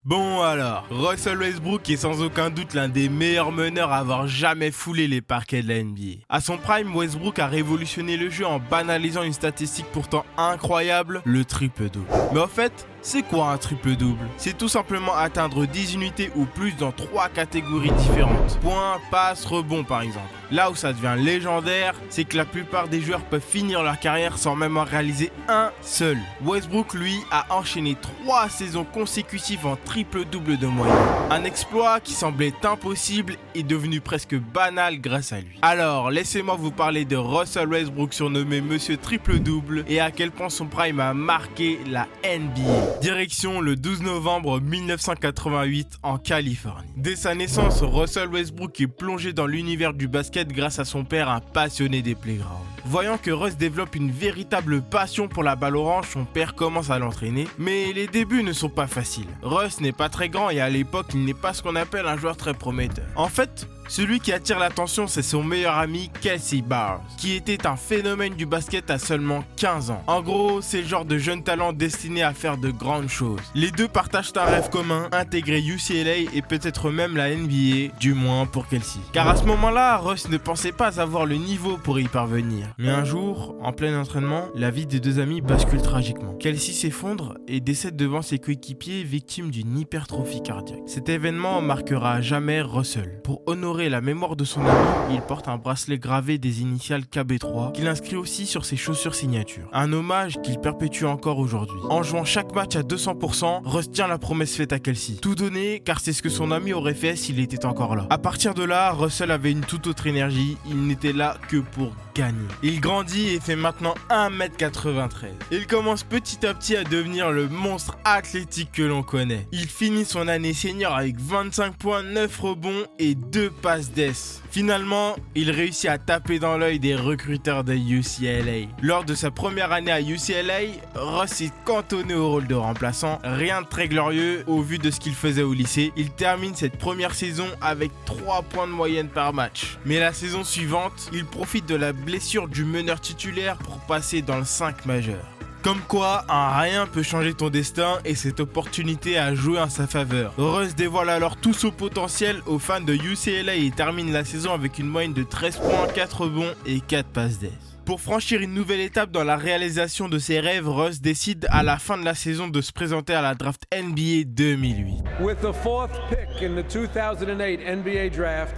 Bon alors, Russell Westbrook est sans aucun doute l'un des meilleurs meneurs à avoir jamais foulé les parquets de la NBA. À son prime, Westbrook a révolutionné le jeu en banalisant une statistique pourtant incroyable, le triple-double. Mais en fait, c'est quoi un triple-double? C'est tout simplement atteindre 10 unités ou plus dans 3 catégories différentes. Points, passes, rebonds par exemple. Là où ça devient légendaire, c'est que la plupart des joueurs peuvent finir leur carrière sans même en réaliser un seul. Westbrook, lui, a enchaîné 3 saisons consécutives en triple-double de moyenne. Un exploit qui semblait impossible est devenu presque banal grâce à lui. Alors, laissez-moi vous parler de Russell Westbrook, surnommé Monsieur Triple-Double, et à quel point son prime a marqué la NBA. Direction le 12 novembre 1988 en Californie. Dès sa naissance, Russell Westbrook est plongé dans l'univers du basket grâce à son père, un passionné des playgrounds. Voyant que Russ développe une véritable passion pour la balle orange, son père commence à l'entraîner, mais les débuts ne sont pas faciles. Russ n'est pas très grand et à l'époque, il n'est pas ce qu'on appelle un joueur très prometteur. En fait, celui qui attire l'attention, c'est son meilleur ami Kelsey Barnes, qui était un phénomène du basket à seulement 15 ans. En gros, c'est le genre de jeune talent destiné à faire de grandes choses. Les deux partagent un rêve commun, intégrer UCLA et peut-être même la NBA, du moins pour Kelsey. Car à ce moment-là, Russ ne pensait pas avoir le niveau pour y parvenir. Mais un jour, en plein entraînement, la vie des deux amis bascule tragiquement. Kelsey s'effondre et décède devant ses coéquipiers, victime d'une hypertrophie cardiaque. Cet événement marquera à jamais Russell. Pour honorer la mémoire de son ami, il porte un bracelet gravé des initiales KB3 qu'il inscrit aussi sur ses chaussures signature. Un hommage qu'il perpétue encore aujourd'hui. En jouant chaque match à 200%, Russ tient la promesse faite à Kelsey. Tout donner car c'est ce que son ami aurait fait s'il était encore là. À partir de là, Russell avait une toute autre énergie, il n'était là que pour gagner. Il grandit et fait maintenant 1m93. Il commence petit à petit à devenir le monstre athlétique que l'on connaît. Il finit son année senior avec 25 points, 9 rebonds et 2 passes d'ess. Finalement, il réussit à taper dans l'œil des recruteurs de UCLA. Lors de sa première année à UCLA, Russ est cantonné au rôle de remplaçant. Rien de très glorieux au vu de ce qu'il faisait au lycée. Il termine cette première saison avec 3 points de moyenne par match. Mais la saison suivante, il profite de la blessure du meneur titulaire pour passer dans le 5 majeur. Comme quoi, un rien peut changer ton destin et cette opportunité a joué en sa faveur. Russ dévoile alors tout son potentiel aux fans de UCLA et termine la saison avec une moyenne de 13 points, 4 rebonds et 4 passes d'ess. Pour franchir une nouvelle étape dans la réalisation de ses rêves, Russ décide à la fin de la saison de se présenter à la draft NBA 2008. With the 4th pick in the 2008 NBA draft,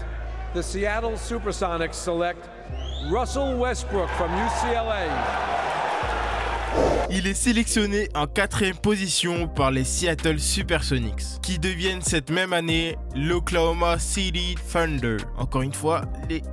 the Seattle Supersonics select Russell Westbrook from UCLA. Il est sélectionné en 4e position par les Seattle Supersonics, qui deviennent cette même année l'Oklahoma City Thunder. Encore une fois,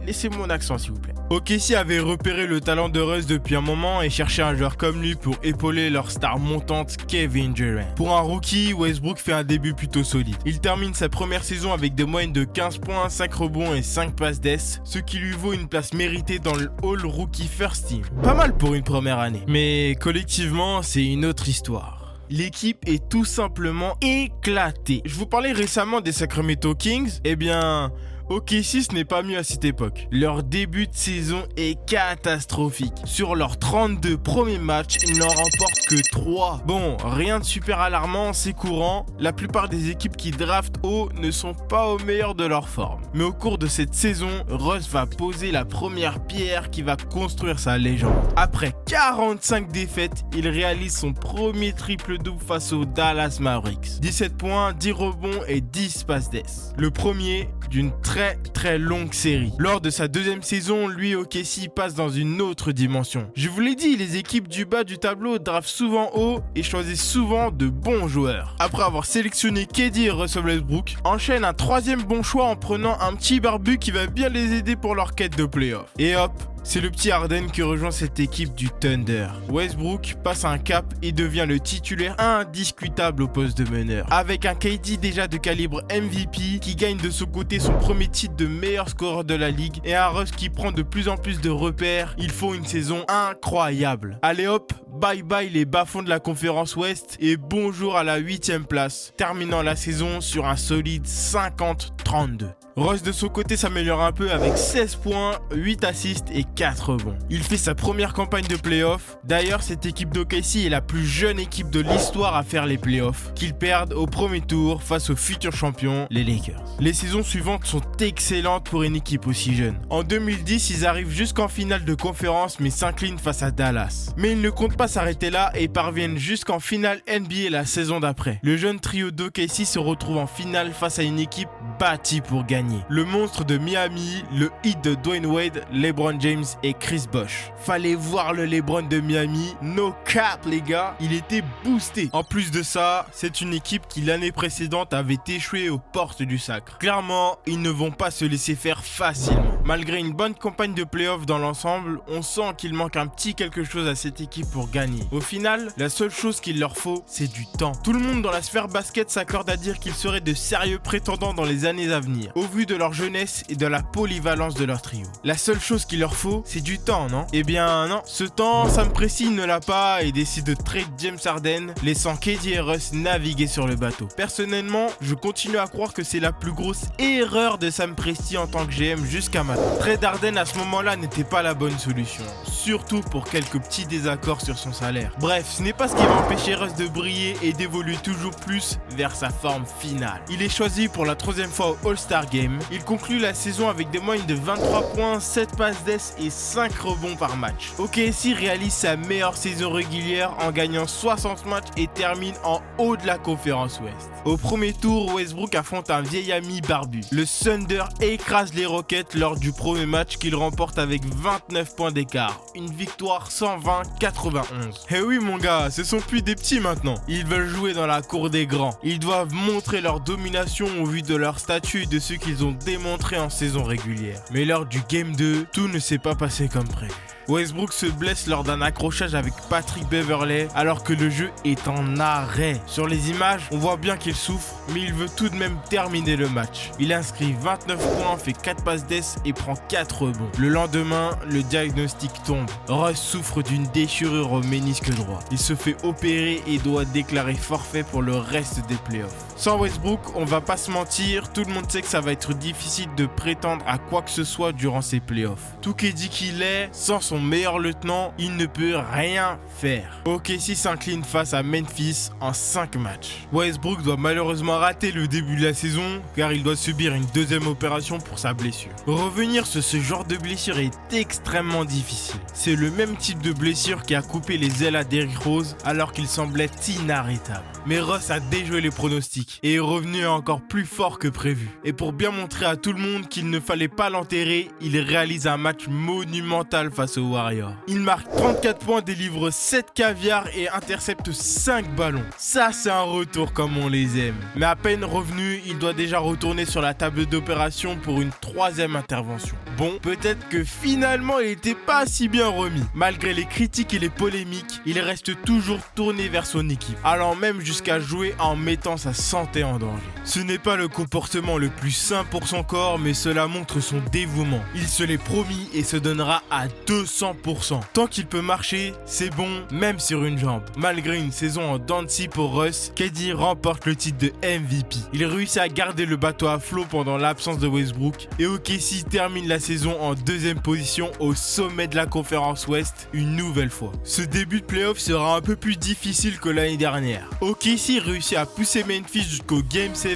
laissez mon accent s'il vous plaît. OKC avait repéré le talent de Russ depuis un moment et cherchait un joueur comme lui pour épauler leur star montante Kevin Durant. Pour un rookie, Westbrook fait un début plutôt solide. Il termine sa première saison avec des moyennes de 15 points, 5 rebonds et 5 passes d'ess, ce qui lui vaut une place méritée dans le All Rookie First Team. Pas mal pour une première année. Mais collectivement, c'est une autre histoire. L'équipe est tout simplement éclatée. Je vous parlais récemment des Sacramento Kings. Eh bien, OKC, ce n'est pas mieux à cette époque. Leur début de saison est catastrophique. Sur leurs 32 premiers matchs, ils n'en remportent que 3. Bon, rien de super alarmant, c'est courant. La plupart des équipes qui draftent haut ne sont pas au meilleur de leur forme. Mais au cours de cette saison, Russ va poser la première pierre qui va construire sa légende. Après 45 défaites, il réalise son premier triple-double face aux Dallas Mavericks. 17 points, 10 rebonds et 10 passes d'ess. Le premier d'une très longue série. Lors de sa deuxième saison, lui OKC passe dans une autre dimension. Je vous l'ai dit, les équipes du bas du tableau draftent souvent haut et choisissent souvent de bons joueurs. Après avoir sélectionné KD et Russell Westbrook, enchaîne un 3e bon choix en prenant un petit barbu qui va bien les aider pour leur quête de playoff. Et hop, c'est le petit Harden qui rejoint cette équipe du Thunder. Westbrook passe un cap et devient le titulaire indiscutable au poste de meneur. Avec un KD déjà de calibre MVP qui gagne de son côté son premier titre de meilleur scoreur de la ligue et un Russ qui prend de plus en plus de repères, il faut une saison incroyable. Allez hop, bye bye les bas-fonds de la conférence Ouest et bonjour à la 8e place, terminant la saison sur un solide 50-32. Russ de son côté s'améliore un peu avec 16 points, 8 assists et 4 rebonds. Il fait sa première campagne de playoff. D'ailleurs, cette équipe d'OKC est la plus jeune équipe de l'histoire à faire les playoffs, qu'ils perdent au premier tour face aux futurs champions, les Lakers. Les saisons suivantes sont excellentes pour une équipe aussi jeune. En 2010, ils arrivent jusqu'en finale de conférence mais s'inclinent face à Dallas. Mais ils ne comptent pas s'arrêter là et parviennent jusqu'en finale NBA la saison d'après. Le jeune trio d'OKC se retrouve en finale face à une équipe bâtie pour gagner. Le monstre de Miami, le hit de Dwayne Wade, LeBron James et Chris Bosh. Fallait voir le LeBron de Miami, no cap les gars, il était boosté. En plus de ça, c'est une équipe qui l'année précédente avait échoué aux portes du sacre. Clairement, ils ne vont pas se laisser faire facilement. Malgré une bonne campagne de playoff dans l'ensemble, on sent qu'il manque un petit quelque chose à cette équipe pour gagner. Au final, la seule chose qu'il leur faut, c'est du temps. Tout le monde dans la sphère basket s'accorde à dire qu'ils seraient de sérieux prétendants dans les années à venir, au vu de leur jeunesse et de la polyvalence de leur trio. La seule chose qu'il leur faut, c'est du temps, non? Eh bien non, ce temps, Sam Presti ne l'a pas et décide de trade James Harden, laissant KD et Russ naviguer sur le bateau. Personnellement, je continue à croire que c'est la plus grosse erreur de Sam Presti en tant que GM jusqu'à maintenant. Trade Harden à ce moment-là n'était pas la bonne solution, surtout pour quelques petits désaccords sur son salaire. Bref, ce n'est pas ce qui va empêcher Russ de briller et d'évoluer toujours plus vers sa forme finale. Il est choisi pour la 3e fois au All-Star Game. Il conclut la saison avec des moyennes de 23 points, 7 passes d'ess et 5 rebonds par match. OKC réalise sa meilleure saison régulière en gagnant 60 matchs et termine en haut de la conférence Ouest. Au premier tour, Westbrook affronte un vieil ami barbu. Le Thunder écrase les Rockets lors du premier match qu'il remporte avec 29 points d'écart. Une victoire 120-91. Eh oui mon gars, ce sont plus des petits maintenant. Ils veulent jouer dans la cour des grands. Ils doivent montrer leur domination au vu de leur statut et de ce qu'ils ont démontré en saison régulière. Mais lors du Game 2, tout ne s'est pas passé comme prévu. Westbrook se blesse lors d'un accrochage avec Patrick Beverley alors que le jeu est en arrêt. Sur les images, on voit bien qu'il souffre, mais il veut tout de même terminer le match. Il inscrit 29 points, fait 4 passes d'ess et prend 4 rebonds. Le lendemain, le diagnostic tombe. Russ souffre d'une déchirure au ménisque droit. Il se fait opérer et doit déclarer forfait pour le reste des playoffs. Sans Westbrook, on va pas se mentir, tout le monde sait que ça va être difficile de prétendre à quoi que ce soit durant ces playoffs. Tout qu'est dit qu'il est, sans son meilleur lieutenant, il ne peut rien faire. OKC s'incline face à Memphis en 5 matchs. Westbrook doit malheureusement rater le début de la saison car il doit subir une 2e opération pour sa blessure. Revenir sur ce genre de blessure est extrêmement difficile. C'est le même type de blessure qui a coupé les ailes à Derrick Rose alors qu'il semblait inarrêtable. Mais Russ a déjoué les pronostics et est revenu encore plus fort que prévu. Et pour bien montrer à tout le monde qu'il ne fallait pas l'enterrer, il réalise un match monumental face aux Warriors. Il marque 34 points, délivre 7 caviars et intercepte 5 ballons. Ça, c'est un retour comme on les aime. Mais à peine revenu, il doit déjà retourner sur la table d'opération pour une 3e intervention. Bon, peut-être que finalement, il n'était pas si bien remis. Malgré les critiques et les polémiques, il reste toujours tourné vers son équipe, allant même jusqu'à jouer en mettant sa santé en danger. Ce n'est pas le comportement le plus sain pour son corps, mais cela montre son dévouement. Il se l'est promis et se donnera à 200%. Tant qu'il peut marcher, c'est bon, même sur une jambe. Malgré une saison en dents de scie pour Russ, KD remporte le titre de MVP. Il réussit à garder le bateau à flot pendant l'absence de Westbrook et OKC termine la saison en 2e position au sommet de la conférence Ouest une nouvelle fois. Ce début de playoff sera un peu plus difficile que l'année dernière. OKC réussit à pousser Memphis jusqu'au Game 7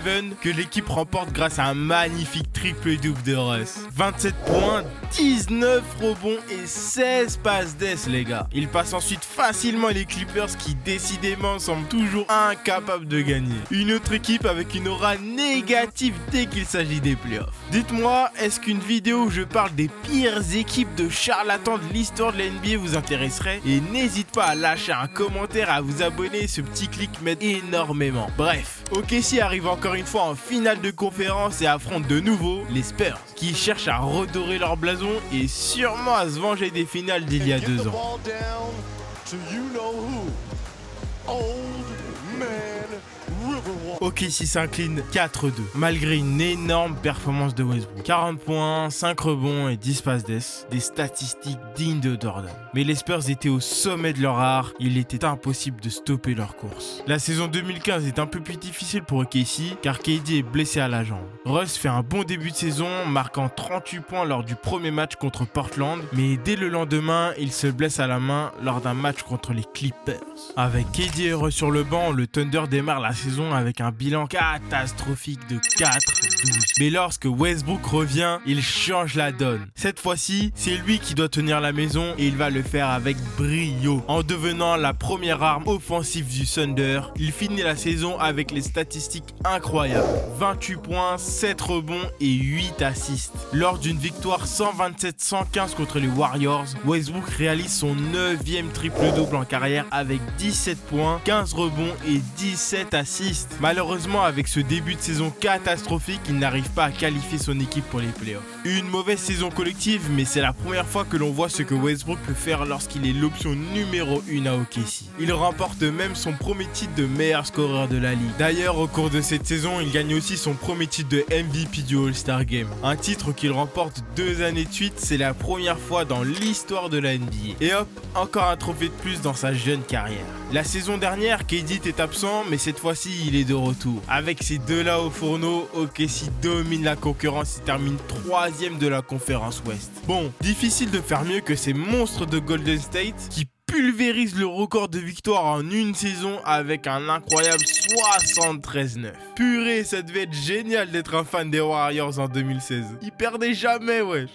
que l'équipe remporte grâce à un magnifique triple-double de Russ. 27 points, 19 rebonds et 16 passes d'ess les gars. Il passe ensuite facilement les Clippers qui décidément semblent toujours incapables de gagner. Une autre équipe avec une aura négative dès qu'il s'agit des playoffs. Dites-moi, est-ce qu'une vidéo où je parle des pires équipes de charlatans de l'histoire de la NBA vous intéresserait? Et n'hésite pas à lâcher un commentaire, à vous abonner, ce petit clic m'aide énormément. Bref, OKC arrive encore une fois en finale de conférence et affronte de nouveau les Spurs, qui cherchent à redorer leur blason et sûrement à se venger des finales d'il y a 2 ans. Old man Rule. OKC s'incline 4-2, malgré une énorme performance de Westbrook. 40 points, 5 rebonds et 10 passes d'ess, des statistiques dignes de Jordan. Mais les Spurs étaient au sommet de leur art, il était impossible de stopper leur course. La saison 2015 est un peu plus difficile pour OKC, car KD est blessé à la jambe. Russ fait un bon début de saison, marquant 38 points lors du premier match contre Portland, mais dès le lendemain, il se blesse à la main lors d'un match contre les Clippers. Avec KD et Russ sur le banc, le Thunder démarre la saison avec un bilan catastrophique de 4-12. Mais lorsque Westbrook revient, il change la donne. Cette fois-ci, c'est lui qui doit tenir la maison et il va le faire avec brio. En devenant la première arme offensive du Thunder, il finit la saison avec les statistiques incroyables. 28 points, 7 rebonds et 8 assists. Lors d'une victoire 127-115 contre les Warriors, Westbrook réalise son 9e triple-double en carrière avec 17 points, 15 rebonds et 17 assists. Malheureusement, avec ce début de saison catastrophique, il n'arrive pas à qualifier son équipe pour les playoffs. Une mauvaise saison collective, mais c'est la première fois que l'on voit ce que Westbrook peut faire lorsqu'il est l'option numéro 1 à OKC. Il remporte même son premier titre de meilleur scoreur de la ligue. D'ailleurs, au cours de cette saison, il gagne aussi son premier titre de MVP du All-Star Game. Un titre qu'il remporte 2 années de suite, c'est la première fois dans l'histoire de la NBA. Et hop, encore un trophée de plus dans sa jeune carrière. La saison dernière, KD était absent, mais cette fois-ci, il est de retour. Avec ces deux-là au fourneau, OKC domine la concurrence et termine 3e de la conférence Ouest. Bon, difficile de faire mieux que ces monstres de Golden State qui pulvérise le record de victoires en une saison avec un incroyable 73-9. Purée, ça devait être génial d'être un fan des Warriors en 2016. Ils perdaient jamais, wesh.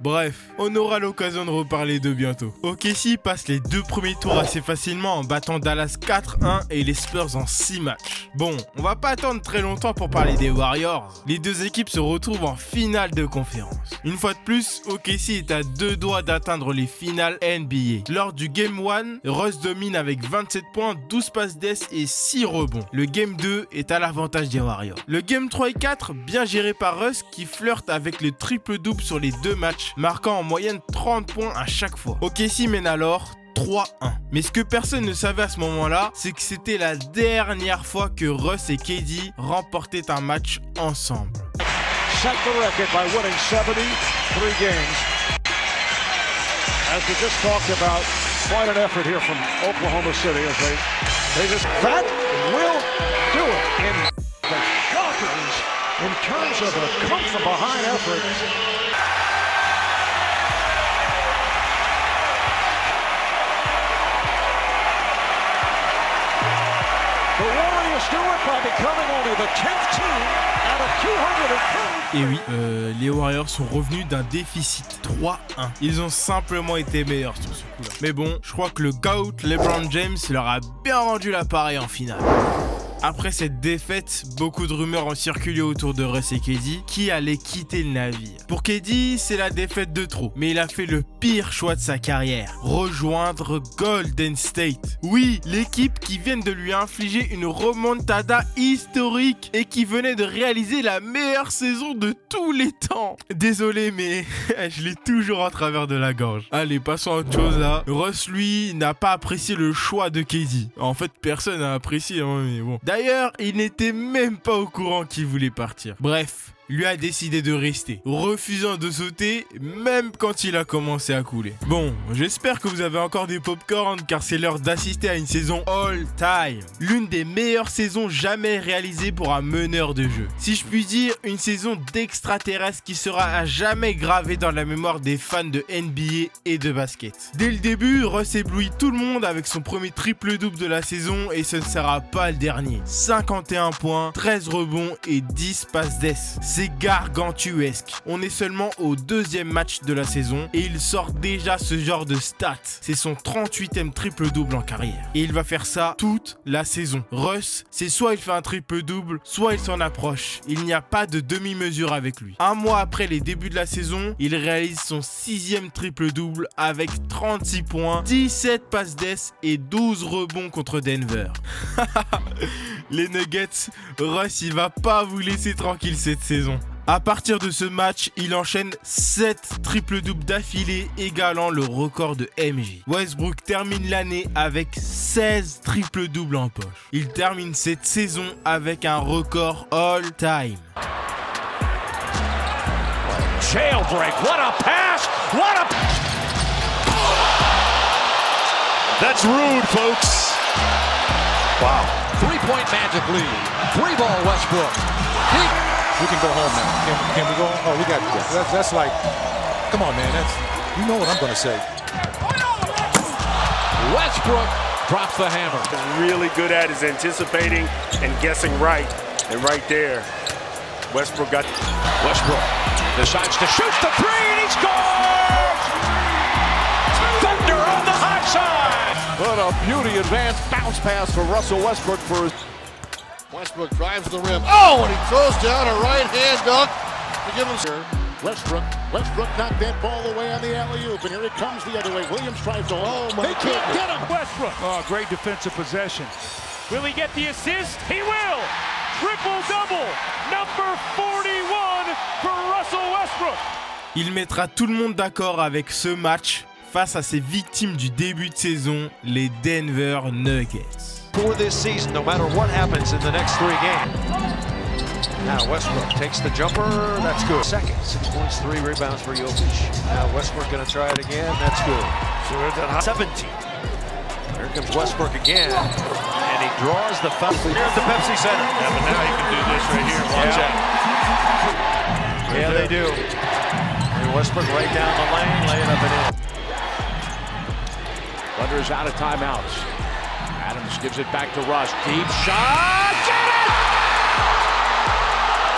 Bref, on aura l'occasion de reparler d'eux bientôt. OKC passe les 2 premiers tours assez facilement en battant Dallas 4-1 et les Spurs en 6 matchs. Bon, on va pas attendre très longtemps pour parler des Warriors. Les deux équipes se retrouvent en finale de conférence. Une fois de plus, OKC est à 2 doigts d'atteindre les finales NBA. Lors du Game 1, Russ domine avec 27 points, 12 passes d'ess et 6 rebonds. Le Game 2 est à l'avantage des Warriors. Le Game 3 et 4, bien géré par Russ qui flirte avec le triple-double sur les 2 matchs, marquant en moyenne 30 points à chaque fois. OKC mène alors 3-1. Mais ce que personne ne savait à ce moment-là, c'est que c'était la dernière fois que Russ et KD remportaient un match ensemble. Set the record by winning 73 games. As we just talked about, quite an effort here from Oklahoma City as they just that will do it in the Falcons in terms of a come from behind effort. The Warriors do it by becoming only the 10th team out of 230. Et oui, les Warriors sont revenus d'un déficit 3-1. Ils ont simplement été meilleurs sur ce coup-là. Mais bon, je crois que le GOAT LeBron James leur a bien rendu l'appareil en finale. Après cette défaite, beaucoup de rumeurs ont circulé autour de Russ et KD qui allaient quitter le navire. Pour KD, c'est la défaite de trop, mais il a fait le pire choix de sa carrière, rejoindre Golden State. Oui, l'équipe qui vient de lui infliger une remontada historique et qui venait de réaliser la meilleure saison de tous les temps. Désolé, mais je l'ai toujours en travers de la gorge. Allez, passons à autre chose là. Russ, lui, n'a pas apprécié le choix de KD. En fait, personne n'a apprécié, hein, mais bon. D'ailleurs, il n'était même pas au courant qu'il voulait partir. Bref, lui a décidé de rester, refusant de sauter même quand il a commencé à couler. Bon, j'espère que vous avez encore des popcorn car c'est l'heure d'assister à une saison all-time. L'une des meilleures saisons jamais réalisées pour un meneur de jeu. Si je puis dire, une saison d'extraterrestre qui sera à jamais gravée dans la mémoire des fans de NBA et de basket. Dès le début, Russ éblouit tout le monde avec son premier triple-double de la saison et ce ne sera pas le dernier. 51 points, 13 rebonds et 10 passes d'ess. C'est gargantuesque. On est seulement au 2e match de la saison et il sort déjà ce genre de stats. C'est son 38e triple-double en carrière. Et il va faire ça toute la saison. Russ, c'est soit il fait un triple-double, soit il s'en approche. Il n'y a pas de demi-mesure avec lui. Un mois après les débuts de la saison, il réalise son 6e triple-double avec 36 points, 17 passes d'ess et 12 rebonds contre Denver. Les Nuggets, Russ, il va pas vous laisser tranquille cette saison. À partir de ce match, il enchaîne 7 triple-doubles d'affilée, égalant le record de MJ. Westbrook termine l'année avec 16 triple-doubles en poche. Il termine cette saison avec un record all-time. Jailbreak, what a pass, what a... That's rude, folks. Wow. 3-point Magic lead. 3-ball Westbrook. We can go home now. Can we go home? Oh, we got this. That's like, come on, man. You know what I'm going to say. Westbrook drops the hammer. Really good at is anticipating and guessing right. And right there, Westbrook got... Westbrook decides to shoot the three, and he scores! Thunder on the high side! What a beauty advanced bounce pass for Russell Westbrook for his... Westbrook drives the rim. Oh, and he throws down a right-hand dunk to give him... Westbrook knocked that ball away on the alley-oop, and here it comes the other way. Williams tries to... Oh, my They can't get him! Westbrook! Oh, great defensive possession. Will he get the assist? He will! Triple-double! Number 41 for Russell Westbrook! Il mettra tout le monde d'accord avec ce match face à ses victimes du début de saison, les Denver Nuggets. For this season, no matter what happens in the next 3 games. Now Westbrook takes the jumper, that's good. Second, 6 points, 3 rebounds for Jokic. Now Westbrook gonna try it again, that's good. So we're at 17. Here comes Westbrook again, and he draws the foul here at the Pepsi Center. Yeah, but now he can do this right here. Watch out. Yeah, they do. And Westbrook right down the lane, laying up and in. Thunder is out of timeouts. Adams gives it back to Russ. Deep shot. Get it!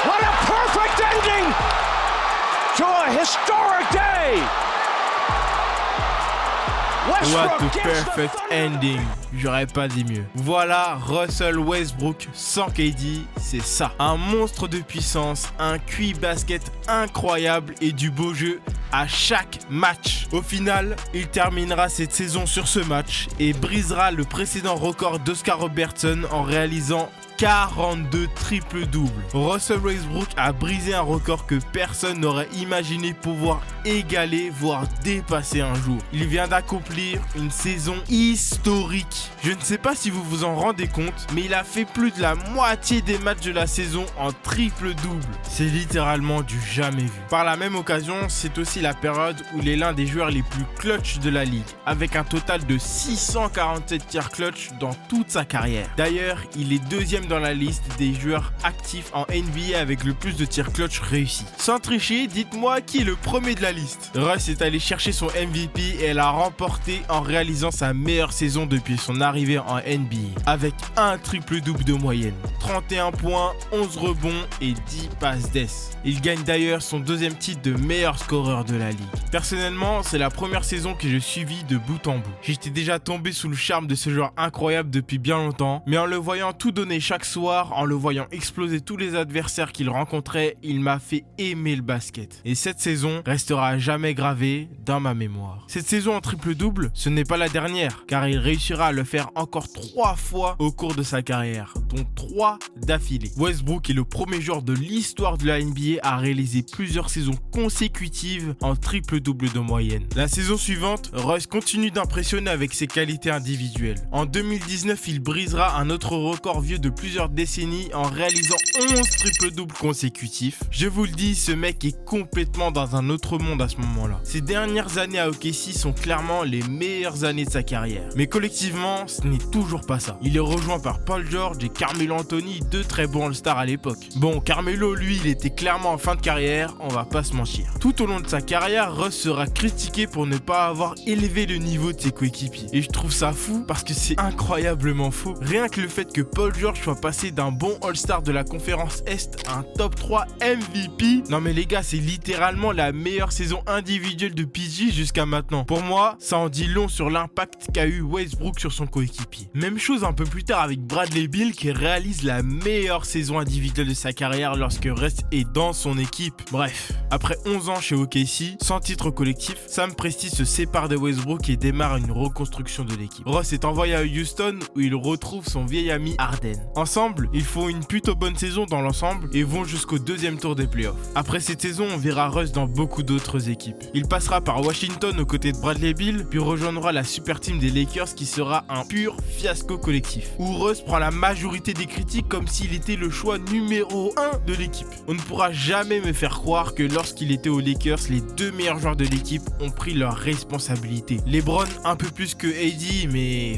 What a perfect ending to a historic day! What a perfect ending, j'aurais pas dit mieux. Voilà Russell Westbrook sans KD, c'est ça. Un monstre de puissance, un QI basket incroyable et du beau jeu à chaque match. Au final, il terminera cette saison sur ce match et brisera le précédent record d'Oscar Robertson en réalisant 42 triple-doubles. Russell Westbrook a brisé un record que personne n'aurait imaginé pouvoir égaler, voire dépasser un jour. Il vient d'accomplir une saison historique. Je ne sais pas si vous vous en rendez compte, mais il a fait plus de la moitié des matchs de la saison en triple-double. C'est littéralement du jamais vu. Par la même occasion, c'est aussi la période où il est l'un des joueurs les plus clutch de la ligue, avec un total de 647 tirs clutch dans toute sa carrière. D'ailleurs, il est deuxième dans la liste des joueurs actifs en NBA avec le plus de tirs clutch réussis. Sans tricher, dites-moi qui est le premier de la liste. Russ est allé chercher son MVP et l'a remporté en réalisant sa meilleure saison depuis son arrivée en NBA, avec un triple-double de moyenne, 31 points, 11 rebonds et 10 passes d'ess. Il gagne d'ailleurs son deuxième titre de meilleur scoreur de la ligue. Personnellement, c'est la première saison que je suivis de bout en bout. J'étais déjà tombé sous le charme de ce joueur incroyable depuis bien longtemps, mais en le voyant tout donner chaque soir, en le voyant exploser tous les adversaires qu'il rencontrait, il m'a fait aimer le basket. Et cette saison restera à jamais gravée dans ma mémoire. Cette saison en triple-double, ce n'est pas la dernière, car il réussira à le faire encore 3 fois au cours de sa carrière, dont 3 d'affilée. Westbrook est le premier joueur de l'histoire de la NBA à réaliser plusieurs saisons consécutives en triple-double de moyenne. La saison suivante, Russ continue d'impressionner avec ses qualités individuelles. En 2019, il brisera un autre record vieux de plusieurs décennies en réalisant 11 triple-doubles consécutifs. Je vous le dis, ce mec est complètement dans un autre monde à ce moment-là. Ses dernières années à OKC sont clairement les meilleures années de sa carrière. Mais collectivement, ce n'est toujours pas ça. Il est rejoint par Paul George et Carmelo Anthony, 2 très bons All-Stars à l'époque. Bon, Carmelo, lui, il était clairement en fin de carrière, on va pas se mentir. Tout au long de sa carrière, Russ sera critiqué pour ne pas avoir élevé le niveau de ses coéquipiers. Et je trouve ça fou parce que c'est incroyablement faux. Rien que le fait que Paul George soit passé d'un bon All-Star de la conférence Est à un top 3 MVP. Non mais les gars, c'est littéralement la meilleure saison individuelle de PG jusqu'à maintenant. Pour moi, ça en dit long sur l'impact qu'a eu Westbrook sur son coéquipier. Même chose un peu plus tard avec Bradley Beal qui réalise la meilleure saison individuelle de sa carrière lorsque Russ est dans son équipe. Bref, après 11 ans chez OKC, sans titre collectif, Sam Presti se sépare de Westbrook et démarre une reconstruction de l'équipe. Russ est envoyé à Houston où il retrouve son vieil ami Harden. En Ensemble, ils font une plutôt bonne saison dans l'ensemble et vont jusqu'au deuxième tour des playoffs. Après cette saison, on verra Russ dans beaucoup d'autres équipes. Il passera par Washington aux côtés de Bradley Beal, puis rejoindra la super team des Lakers qui sera un pur fiasco collectif, où Russ prend la majorité des critiques comme s'il était le choix numéro 1 de l'équipe. On ne pourra jamais me faire croire que lorsqu'il était aux Lakers, les deux meilleurs joueurs de l'équipe ont pris leurs responsabilités. LeBron un peu plus que AD, mais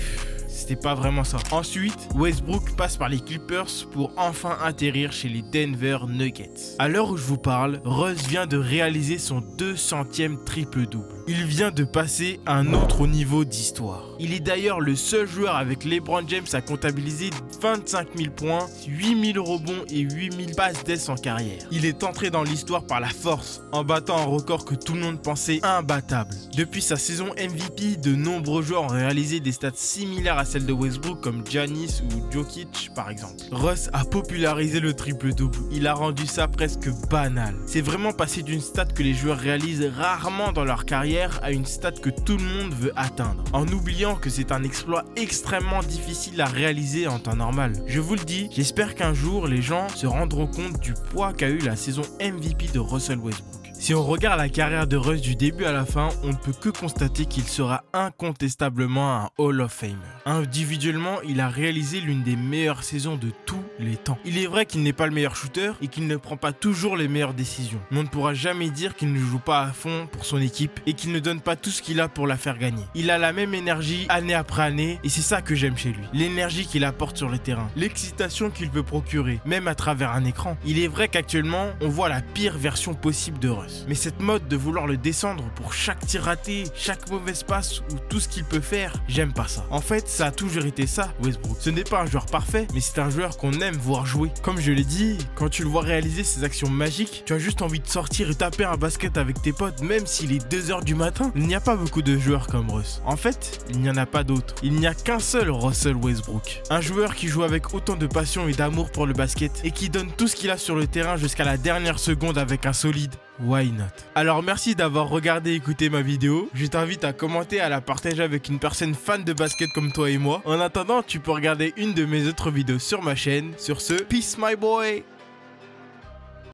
c'était pas vraiment ça. Ensuite, Westbrook passe par les Clippers pour enfin atterrir chez les Denver Nuggets. À l'heure où je vous parle, Russ vient de réaliser son 200e triple-double. Il vient de passer à un autre niveau d'histoire. Il est d'ailleurs le seul joueur avec LeBron James à comptabiliser 25 000 points, 8 000 rebonds et 8 000 passes d'ess en carrière. Il est entré dans l'histoire par la force, en battant un record que tout le monde pensait imbattable. Depuis sa saison MVP, de nombreux joueurs ont réalisé des stats similaires à celles de Westbrook comme Giannis ou Jokic par exemple. Russ a popularisé le triple-double. Il a rendu ça presque banal. C'est vraiment passé d'une stat que les joueurs réalisent rarement dans leur carrière à une stat que tout le monde veut atteindre, en oubliant que c'est un exploit extrêmement difficile à réaliser en temps normal. Je vous le dis, j'espère qu'un jour les gens se rendront compte du poids qu'a eu la saison MVP de Russell Westbrook. Si on regarde la carrière de Russ du début à la fin, on ne peut que constater qu'il sera incontestablement un Hall of Famer. Individuellement, il a réalisé l'une des meilleures saisons de tous les temps. Il est vrai qu'il n'est pas le meilleur shooter et qu'il ne prend pas toujours les meilleures décisions. Mais on ne pourra jamais dire qu'il ne joue pas à fond pour son équipe et qu'il ne donne pas tout ce qu'il a pour la faire gagner. Il a la même énergie année après année et c'est ça que j'aime chez lui. L'énergie qu'il apporte sur le terrain, l'excitation qu'il peut procurer, même à travers un écran. Il est vrai qu'actuellement, on voit la pire version possible de Russ. Mais cette mode de vouloir le descendre pour chaque tir raté, chaque mauvaise passe ou tout ce qu'il peut faire, j'aime pas ça. En fait, ça a toujours été ça, Westbrook. Ce n'est pas un joueur parfait, mais c'est un joueur qu'on aime voir jouer. Comme je l'ai dit, quand tu le vois réaliser ses actions magiques, tu as juste envie de sortir et taper un basket avec tes potes, même s'il est 2h du matin. Il n'y a pas beaucoup de joueurs comme Russ. En fait, il n'y en a pas d'autres. Il n'y a qu'un seul Russell Westbrook. Un joueur qui joue avec autant de passion et d'amour pour le basket et qui donne tout ce qu'il a sur le terrain jusqu'à la dernière seconde avec un solide why not. Alors merci d'avoir regardé et écouté ma vidéo. Je t'invite à commenter, à la partager avec une personne fan de basket comme toi et moi. En attendant, tu peux regarder une de mes autres vidéos sur ma chaîne. Sur ce, peace my boy.